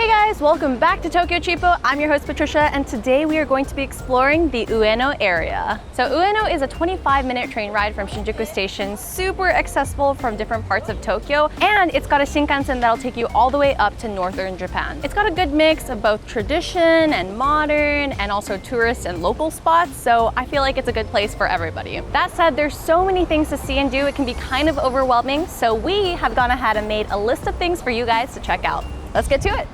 Hey guys, welcome back to TokyoCheapo. I'm your host Patricia, and today we are going to be exploring the Ueno area. So Ueno is a 25-minute train ride from Shinjuku Station, super accessible from different parts of Tokyo, and it's got a Shinkansen that'll take you all the way up to northern Japan. It's got a good mix of both tradition and modern, and also tourist and local spots, so I feel like it's a good place for everybody. That said, there's so many things to see and do, it can be kind of overwhelming, so we have gone ahead and made a list of things for you guys to check out. Let's get to it.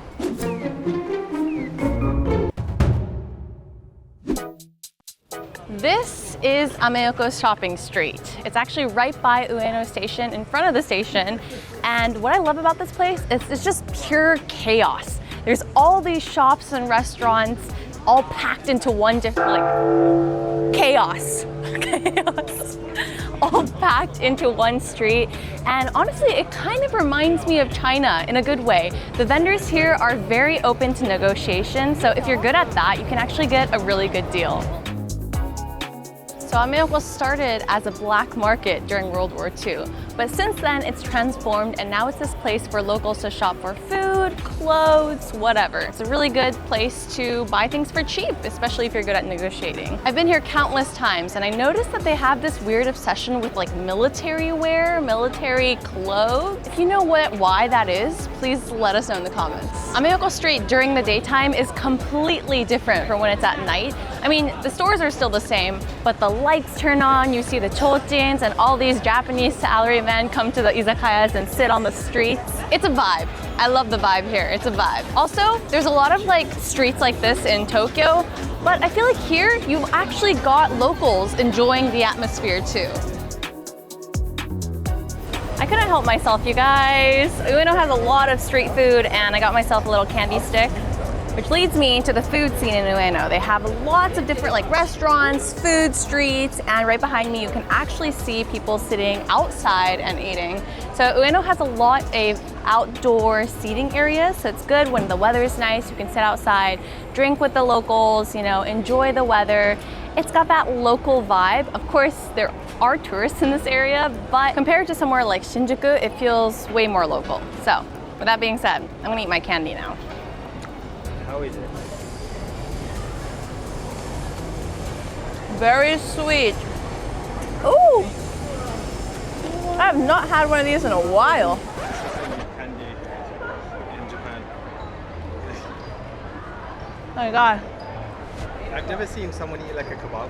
This is Ameyoko Shopping Street. It's actually right by Ueno Station, in front of the station. And what I love about this place is it's just pure chaos. There's all these shops and restaurants all packed into one different, chaos. Chaos. All packed into one street. And honestly, it kind of reminds me of China in a good way. The vendors here are very open to negotiation, so if you're good at that, you can actually get a really good deal. So Ameyoko started as a black market during World War II, but since then it's transformed and now it's this place for locals to shop for food, clothes, whatever. It's a really good place to buy things for cheap, especially if you're good at negotiating. I've been here countless times and I noticed that they have this weird obsession with military wear, military clothes. If you know why that is, please let us know in the comments. Ameyoko Street during the daytime is completely different from when it's at night. I mean, the stores are still the same, but the lights turn on, you see the chojins, and all these Japanese salarymen come to the izakayas and sit on the streets. It's a vibe. I love the vibe here. It's a vibe. Also, there's a lot of streets like this in Tokyo, but I feel like here you've actually got locals enjoying the atmosphere too. I couldn't help myself, you guys. Ueno has a lot of street food and I got myself a little candy stick, which leads me to the food scene in Ueno. They have lots of different restaurants, food streets, and right behind me you can actually see people sitting outside and eating. So Ueno has a lot of outdoor seating areas, so it's good when the weather is nice, you can sit outside, drink with the locals, enjoy the weather. It's got that local vibe. Of course, there are tourists in this area, but compared to somewhere like Shinjuku, it feels way more local. So with that being said, I'm gonna eat my candy now. How is it? Very sweet. Ooh! I have not had one of these in a while. Candy in Japan. Oh my god. I've never seen someone eat a kebab.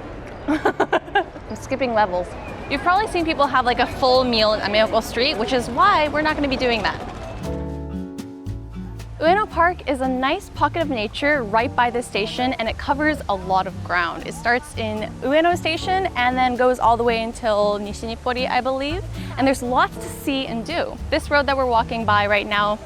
I'm skipping levels. You've probably seen people have a full meal in Ameyoko Street, which is why we're not going to be doing that. Ueno Park is a nice pocket of nature right by the station, and it covers a lot of ground. It starts in Ueno Station and then goes all the way until Nishinipori, I believe. And there's lots to see and do. This road that we're walking by right now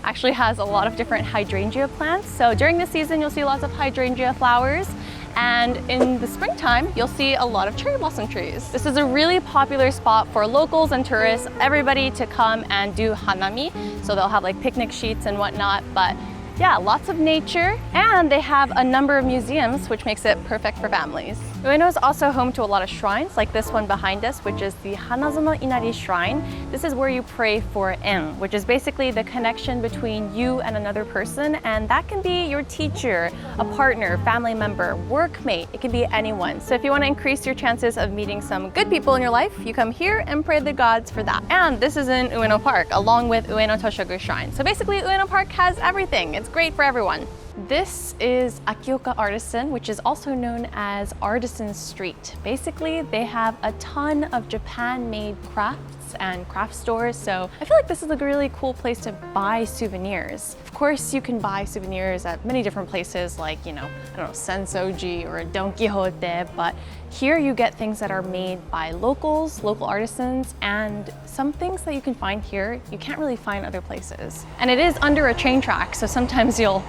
actually has a lot of different hydrangea plants. So during the season, you'll see lots of hydrangea flowers. And in the springtime, you'll see a lot of cherry blossom trees. This is a really popular spot for locals and tourists, everybody to come and do hanami. So they'll have picnic sheets and whatnot, but yeah, lots of nature. And they have a number of museums, which makes it perfect for families. Ueno is also home to a lot of shrines, like this one behind us, which is the Hanazono Inari shrine. This is where you pray for en, which is basically the connection between you and another person, and that can be your teacher, a partner, family member, workmate, it can be anyone. So if you want to increase your chances of meeting some good people in your life, you come here and pray the gods for that. And this is in Ueno Park, along with Ueno Toshogu Shrine. So basically, Ueno Park has everything. It's great for everyone. This is Aki-Oka Artisan, which is also known as Artisan Street. Basically, they have a ton of Japan-made crafts and craft stores, so I feel like this is a really cool place to buy souvenirs. Of course, you can buy souvenirs at many different places like, I don't know, Sensoji or Don Quixote, but here you get things that are made by locals, local artisans, and some things that you can find here, you can't really find other places. And it is under a train track, so sometimes you'll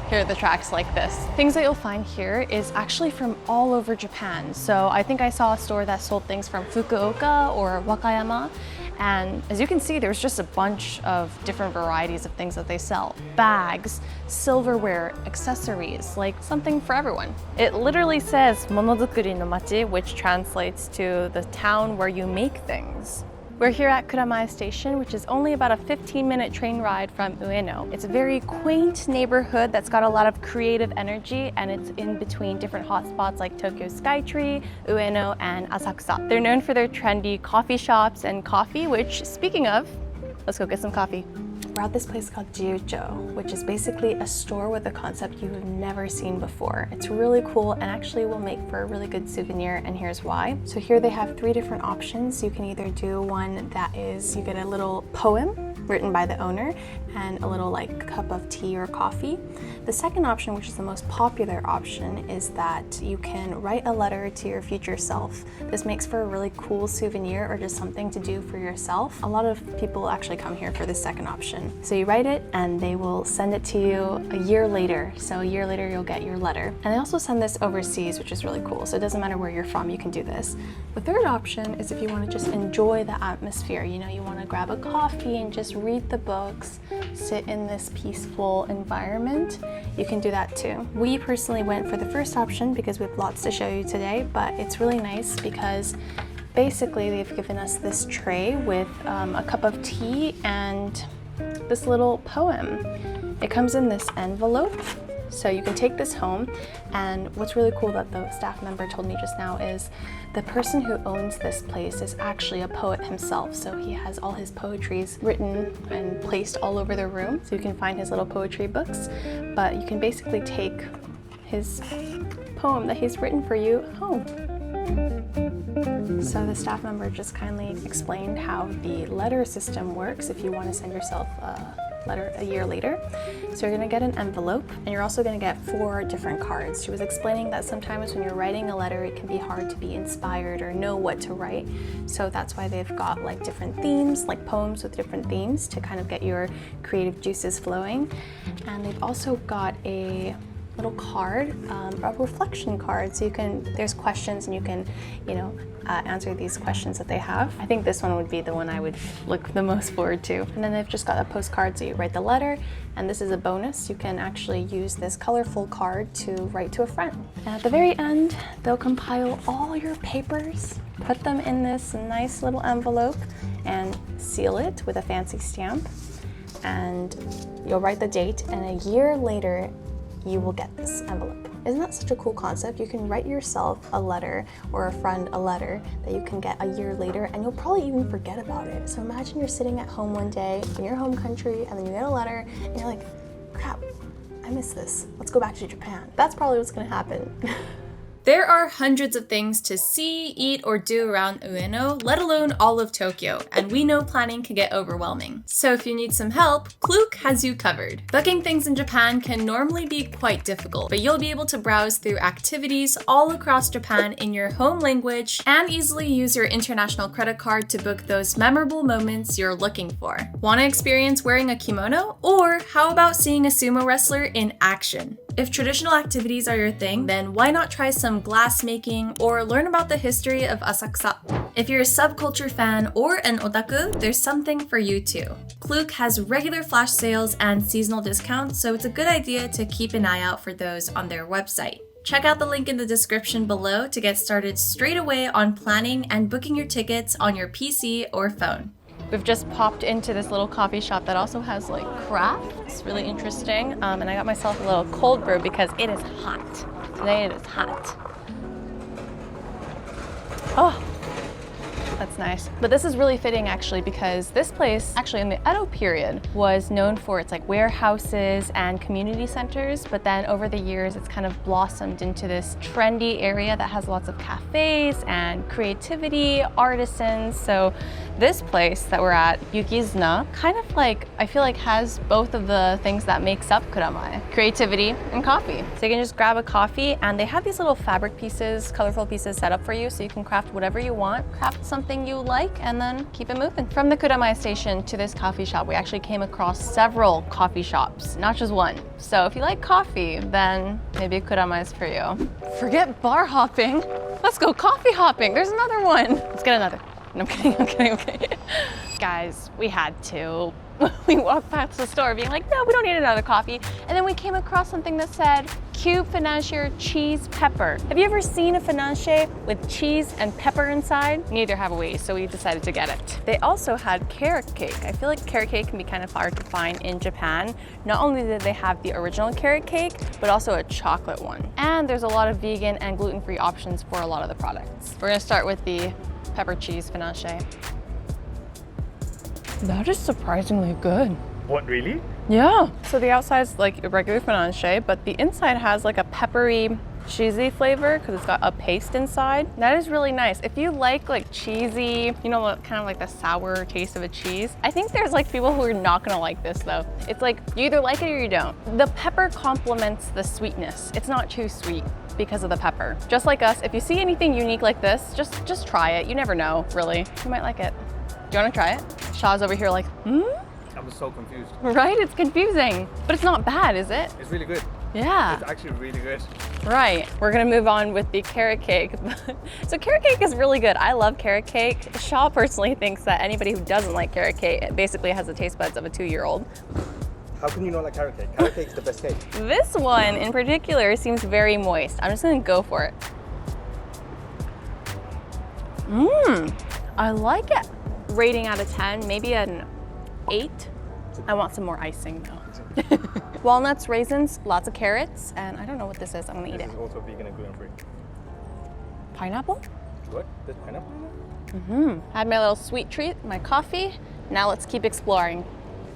hear the tracks like this. Things that you'll find here is actually from all over Japan. So I think I saw a store that sold things from Fukuoka or Wakayama. And as you can see, there's just a bunch of different varieties of things that they sell. Bags, silverware, accessories, something for everyone. It literally says Monozukuri no machi, which translates to the town where you make things. We're here at Kuramae Station, which is only about a 15-minute train ride from Ueno. It's a very quaint neighborhood that's got a lot of creative energy, and it's in between different hotspots like Tokyo Skytree, Ueno, and Asakusa. They're known for their trendy coffee shops and coffee, which, speaking of, let's go get some coffee. We're at this place called Jiyucho, which is basically a store with a concept you've never seen before. It's really cool and actually will make for a really good souvenir, and here's why. So here they have 3 different options. You can either do one that is, you get a little poem written by the owner and a little like cup of tea or coffee. The second option, which is the most popular option, is that you can write a letter to your future self. This makes for a really cool souvenir or just something to do for yourself. A lot of people actually come here for the second option. So you write it and they will send it to you a year later. So a year later you'll get your letter. And they also send this overseas, which is really cool. So it doesn't matter where you're from, you can do this. The third option is if you want to just enjoy the atmosphere. You know, you want to grab a coffee and just read the books, sit in this peaceful environment. You can do that too. We personally went for the first option because we have lots to show you today, but it's really nice because basically they've given us this tray with a cup of tea and this little poem. It comes in this envelope, so you can take this home. And what's really cool that the staff member told me just now is the person who owns this place is actually a poet himself. So he has all his poetries written and placed all over the room, so you can find his little poetry books. But you can basically take his poem that he's written for you home. So the staff member just kindly explained how the letter system works if you want to send yourself a letter a year later. So you're going to get an envelope, and you're also going to get 4 different cards. She was explaining that sometimes when you're writing a letter, it can be hard to be inspired or know what to write. So that's why they've got like different themes, like poems with different themes to kind of get your creative juices flowing. And they've also got a little card, a reflection card, so you can, there's questions and you can, you know, answer these questions that they have. I think this one would be the one I would look the most forward to. And then they've just got a postcard, so you write the letter, and this is a bonus. You can actually use this colorful card to write to a friend. And at the very end, they'll compile all your papers, put them in this nice little envelope, and seal it with a fancy stamp. And you'll write the date, and a year later, you will get this envelope. Isn't that such a cool concept? You can write yourself a letter or a friend a letter that you can get a year later, and you'll probably even forget about it. So imagine you're sitting at home one day in your home country and then you get a letter and you're like, crap, I miss this. Let's go back to Japan. That's probably what's gonna happen. There are hundreds of things to see, eat, or do around Ueno, let alone all of Tokyo, and we know planning can get overwhelming. So if you need some help, Klook has you covered. Booking things in Japan can normally be quite difficult, but you'll be able to browse through activities all across Japan in your home language and easily use your international credit card to book those memorable moments you're looking for. Want to experience wearing a kimono? Or how about seeing a sumo wrestler in action? If traditional activities are your thing, then why not try some glass making or learn about the history of Asakusa? If you're a subculture fan or an otaku, there's something for you too. Klook has regular flash sales and seasonal discounts, so it's a good idea to keep an eye out for those on their website. Check out the link in the description below to get started straight away on planning and booking your tickets on your PC or phone. We've just popped into this little coffee shop that also has like craft. It's really interesting. And I got myself a little cold brew because it is hot. Today it is hot. Oh, that's nice. But this is really fitting actually because this place, actually in the Edo period, was known for its like warehouses and community centers, but then over the years it's kind of blossomed into this trendy area that has lots of cafes and creativity, artisans. So this place that we're at, Yukizna, kind of like, I feel like has both of the things that makes up Kuramae, creativity and coffee. So you can just grab a coffee, and they have these little fabric pieces, colorful pieces set up for you, so you can craft whatever you want, craft something you like, and then keep it moving. From the Kuramae station to this coffee shop, we actually came across several coffee shops, not just one. So if you like coffee, then maybe Kuramae is for you. Forget bar hopping. Let's go coffee hopping. There's another one. Let's get another. No, I'm kidding. Guys, we had to. We walked past the store being like, no, we don't need another coffee. And then we came across something that said cube financier cheese pepper. Have you ever seen a financier with cheese and pepper inside? Neither have we, so we decided to get it. They also had carrot cake. I feel like carrot cake can be kind of hard to find in Japan. Not only did they have the original carrot cake, but also a chocolate one. And there's a lot of vegan and gluten-free options for a lot of the products. We're gonna start with the pepper cheese financier. That is surprisingly good. What, really? Yeah. So the outside is like a regular financier, but the inside has like a peppery, cheesy flavor because it's got a paste inside. That is really nice. If you like cheesy, you know, kind of like the sour taste of a cheese, I think there's like people who are not gonna like this though. It's like you either like it or you don't. The pepper complements the sweetness. It's not too sweet because of the pepper. Just like us, if you see anything unique like this, just try it. You never know, really. You might like it. Do you wanna try it? Shaw's over here like, I'm so confused. Right? It's confusing, but it's not bad, is it? It's really good. Yeah. It's actually really good. Right. We're gonna move on with the carrot cake. So carrot cake is really good. I love carrot cake. Shaw personally thinks that anybody who doesn't like carrot cake basically has the taste buds of a 2-year-old. How can you not like carrot cake? Carrot cake is the best cake. This one in particular seems very moist. I'm just gonna go for it. I like it. Rating out of 10, maybe an 8. I want some more icing though. Walnuts, raisins, lots of carrots, and I don't know what this is. I'm gonna eat This it. is also vegan and gluten-free. Pineapple? What? There's pineapple in there? Had my little sweet treat, my coffee. Now let's keep exploring.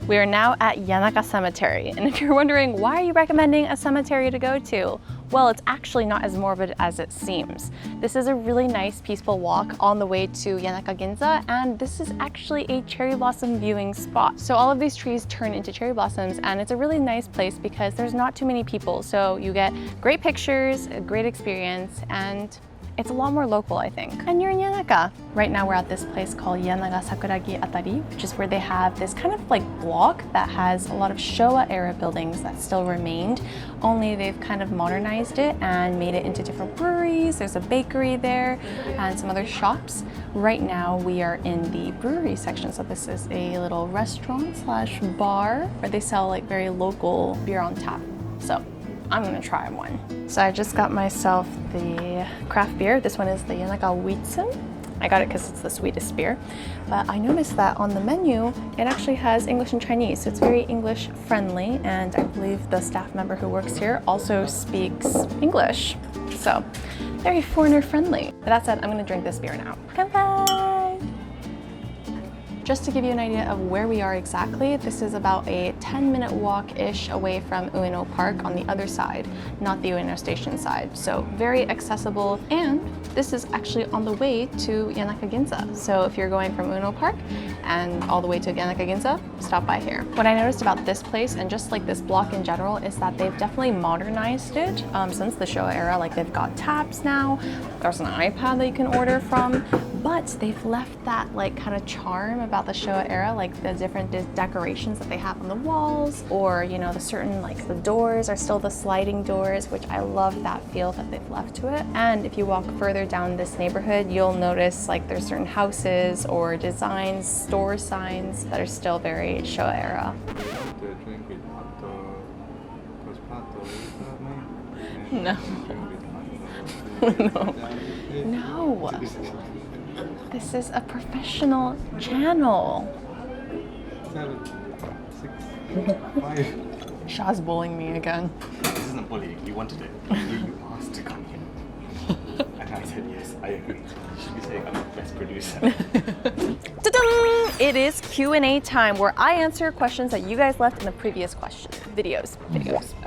We are now at Yanaka Cemetery, and if you're wondering why are you recommending a cemetery to go to? Well, it's actually not as morbid as it seems. This is a really nice, peaceful walk on the way to Yanaka Ginza, and this is actually a cherry blossom viewing spot. So all of these trees turn into cherry blossoms, and it's a really nice place because there's not too many people, so you get great pictures, a great experience, and it's a lot more local, I think. And you're in Yanaka. Right now we're at this place called Yanaka Sakuragi Atari, which is where they have this kind of like block that has a lot of Showa era buildings that still remained, only they've kind of modernized it and made it into different breweries. There's a bakery there and some other shops. Right now we are in the brewery section, so this is a little restaurant slash bar where they sell like very local beer on tap. So I'm gonna try one. So I just got myself the craft beer. This one is the Yanaka Weizen. I got it because it's the sweetest beer. But I noticed that on the menu, it actually has English and Chinese. So it's very English friendly. And I believe the staff member who works here also speaks English. So very foreigner friendly. But that said, I'm gonna drink this beer now. Kanpai! Just to give you an idea of where we are exactly, this is about a 10-minute walk-ish away from Ueno Park on the other side, not the Ueno station side. So very accessible, and this is actually on the way to Yanaka Ginza. So if you're going from Ueno Park and all the way to Yanaka Ginza, stop by here. What I noticed about this place and just like this block in general is that they've definitely modernized it since the Showa era. Like they've got taps now, there's an iPad that you can order from, but they've left that like kind of charm about the Showa era, like the different decorations that they have on the walls, or you know, the certain like the doors are still the sliding doors, which I love that feel that they've left to it. And if you walk further down this neighborhood, you'll notice like there's certain houses or designs, store signs that are still very Showa era. No. No. This is a professional channel. 7, 6, 5. Shaw's bullying me again. This isn't bullying. You wanted it. You asked to come here. And I said yes, I agree. You should be saying I'm the best producer. Ta-da! It is Q&A time where I answer questions that you guys left in the previous videos.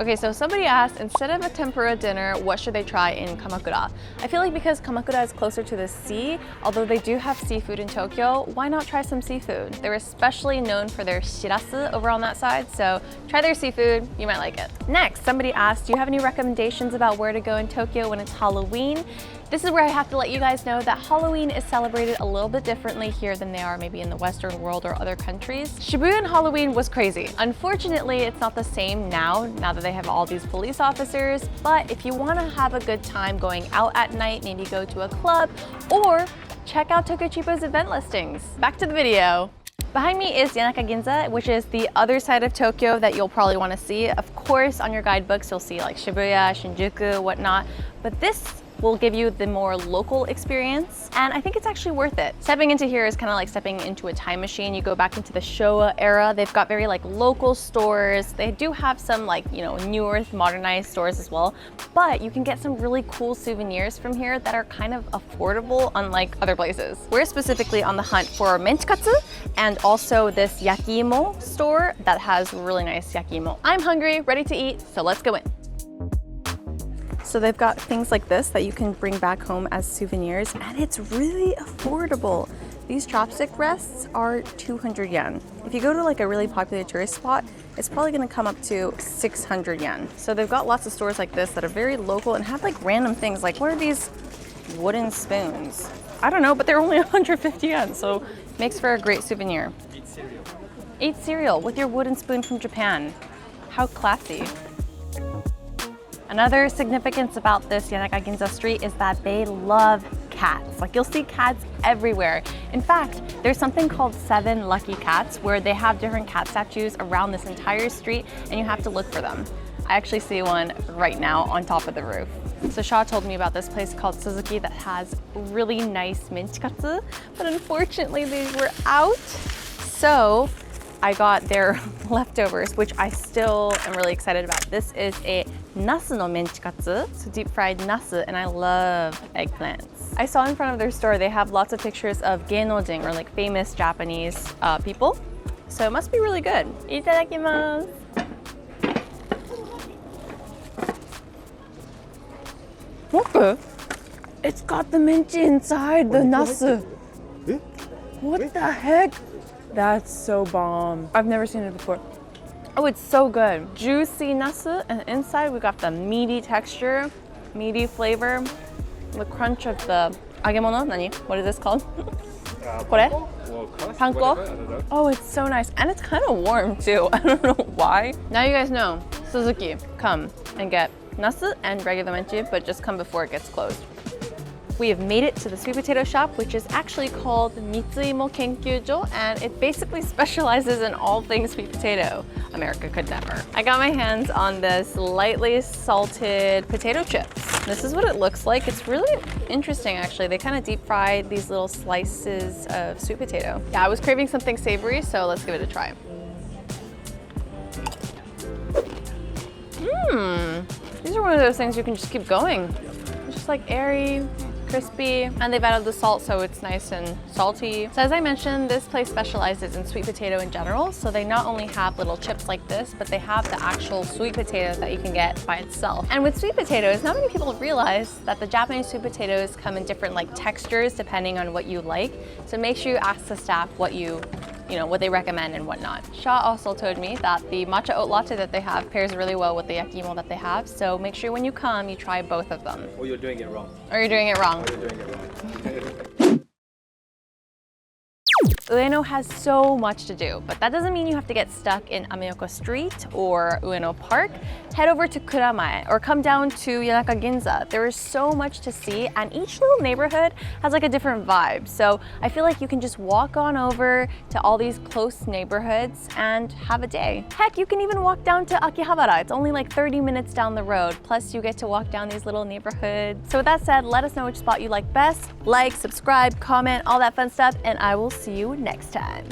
Okay, so somebody asked, instead of a tempura dinner, what should they try in Kamakura? I feel like because Kamakura is closer to the sea, although they do have seafood in Tokyo, why not try some seafood? They're especially known for their shirasu over on that side, so try their seafood, you might like it. Next, somebody asked, do you have any recommendations about where to go in Tokyo when it's Halloween? This is where I have to let you guys know that Halloween is celebrated a little bit differently here than they are maybe in the Western world or other countries. Shibuya Halloween was crazy. Unfortunately, it's not the same now that they have all these police officers, but if you want to have a good time going out at night, maybe go to a club or check out TokyoCheapo's event listings. Back to the video. Behind me is Yanaka Ginza, which is the other side of Tokyo that you'll probably want to see. Of course, on your guidebooks, you'll see like Shibuya, Shinjuku, whatnot, but this will give you the more local experience, and I think it's actually worth it. Stepping into here is kind of like stepping into a time machine. You go back into the Showa era. They've got very like local stores. They do have some like, you know, newer modernized stores as well, but you can get some really cool souvenirs from here that are kind of affordable unlike other places. We're specifically on the hunt for menchikatsu and also this yakiimo store that has really nice yakiimo. I'm hungry, ready to eat, so let's go in. So they've got things like this that you can bring back home as souvenirs, and it's really affordable. These chopstick rests are 200 yen. If you go to like a really popular tourist spot, it's probably gonna come up to 600 yen. So they've got lots of stores like this that are very local and have like random things. Like, what are these wooden spoons? I don't know, but they're only 150 yen, so makes for a great souvenir. Eat cereal. Eat cereal with your wooden spoon from Japan. How classy. Another significance about this Yanaka Ginza street is that they love cats. Like, you'll see cats everywhere. In fact, there's something called 7 Lucky Cats where they have different cat statues around this entire street and you have to look for them. I actually see one right now on top of the roof. So Shaw told me about this place called Suzuki that has really nice menchikatsu, but unfortunately they were out. So I got their leftovers, which I still am really excited about. This is a nasu no menchikatsu, so deep fried nasu, and I love eggplants. I saw in front of their store they have lots of pictures of geinoujin, or like famous Japanese people, so it must be really good. Itadakimasu. Look, it's got the minchi inside the nasu. What the heck? That's so bomb. I've never seen it before. Oh, it's so good. Juicy nasu, and inside we got the meaty texture, meaty flavor, the crunch of the agemono. Nani? What is this called? Kore? Panko? Oh, it's so nice. And it's kind of warm too. I don't know why. Now you guys know, Suzuki, come and get nasu and regular menchi, but just come before it gets closed. We have made it to the sweet potato shop, which is actually called Mitsu-imo Kenkyujo, and it basically specializes in all things sweet potato. America could never. I got my hands on this lightly salted potato chips. This is what it looks like. It's really interesting, actually. They kind of deep fried these little slices of sweet potato. Yeah, I was craving something savory, so let's give it a try. These are one of those things you can just keep going. It's just like airy, crispy, and they've added the salt so it's nice and salty. So as I mentioned, this place specializes in sweet potato in general, so they not only have little chips like this, but they have the actual sweet potato that you can get by itself. And with sweet potatoes, not many people realize that the Japanese sweet potatoes come in different like textures depending on what you like. So make sure you ask the staff what what they recommend and whatnot. Shaw also told me that the matcha oat latte that they have pairs really well with the yakiimo that they have, so make sure when you come, you try both of them. Or you're doing it wrong. Or you're doing it wrong. Or you're doing it wrong. Ueno has so much to do, but that doesn't mean you have to get stuck in Ameyoko Street or Ueno Park. Head over to Kuramae or come down to Yanaka Ginza. There is so much to see, and each little neighborhood has like a different vibe. So I feel like you can just walk on over to all these close neighborhoods and have a day. Heck, you can even walk down to Akihabara. It's only like 30 minutes down the road. Plus you get to walk down these little neighborhoods. So with that said, let us know which spot you like best. Like, subscribe, comment, all that fun stuff, and I will see you next time.